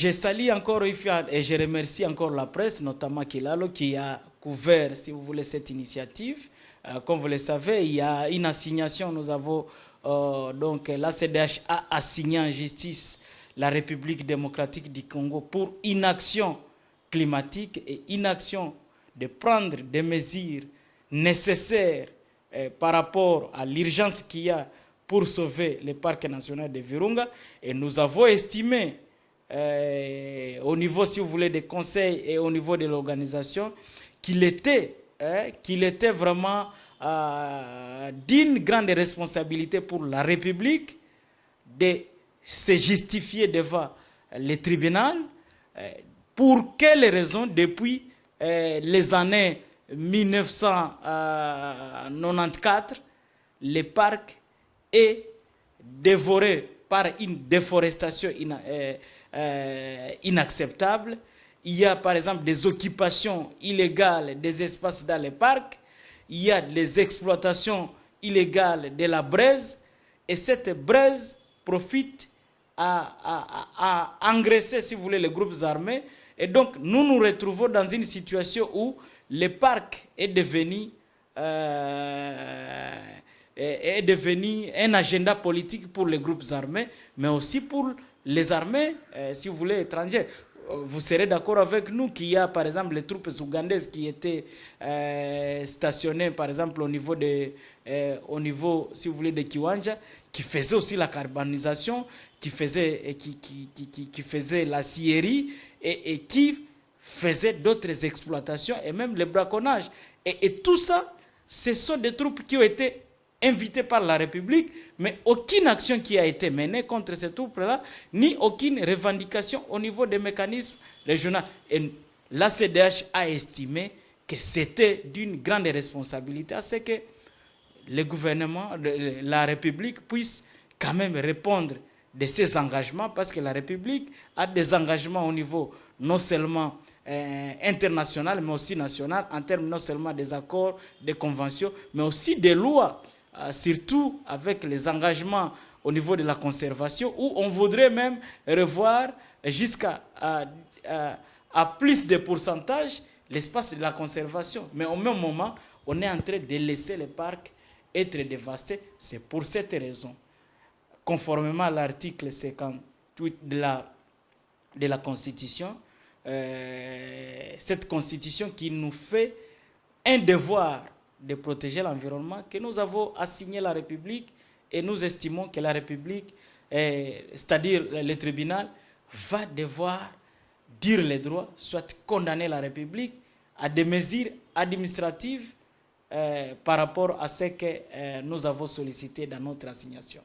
Je salue encore et je remercie encore la presse, notamment Kilalo, qui a couvert, si vous voulez, cette initiative. Comme vous le savez, il y a une assignation. Nous avons donc la CDH a assigné en justice la République démocratique du Congo pour inaction climatique et inaction de prendre des mesures nécessaires par rapport à l'urgence qu'il y a pour sauver le parc national de Virunga. Et nous avons estimé, au niveau, si vous voulez, des conseils et au niveau de l'organisation, qu'il était vraiment d'une grande responsabilité pour la République de se justifier devant le tribunal. Pour quelles raisons, depuis les années 1994, le parc est dévoré par une déforestation inacceptable. Il y a par exemple des occupations illégales des espaces dans les parcs. Il y a des exploitations illégales de la braise. Et cette braise profite à engraisser, si vous voulez, les groupes armés. Et donc, nous nous retrouvons dans une situation où le parc est devenu un agenda politique pour les groupes armés, mais aussi pour les armées, si vous voulez, étrangères. Vous serez d'accord avec nous qu'il y a, par exemple, les troupes ougandaises qui étaient stationnées, par exemple, au niveau, si vous voulez, de Kiwanja, qui faisaient aussi la carbonisation, qui faisaient la scierie et qui faisaient d'autres exploitations et même le braconnage. Et tout ça, ce sont des troupes qui ont été invitées par la République, mais aucune action qui a été menée contre ces troupes-là, ni aucune revendication au niveau des mécanismes régionaux. Et la CDH a estimé que c'était d'une grande responsabilité à ce que le gouvernement, la République puisse quand même répondre de ses engagements, parce que la République a des engagements au niveau non seulement international, mais aussi national, en termes non seulement des accords, des conventions, mais aussi des lois, surtout avec les engagements au niveau de la conservation, où on voudrait même revoir jusqu'à plus de pourcentage l'espace de la conservation. Mais au même moment, on est en train de laisser les parcs être dévastés. C'est pour cette raison, conformément à l'article 58 de la Constitution, cette Constitution qui nous fait un devoir de protéger l'environnement, que nous avons assigné la République, et nous estimons que la République, c'est-à-dire le tribunal, va devoir dire les droits, soit condamner la République à des mesures administratives par rapport à ce que nous avons sollicité dans notre assignation.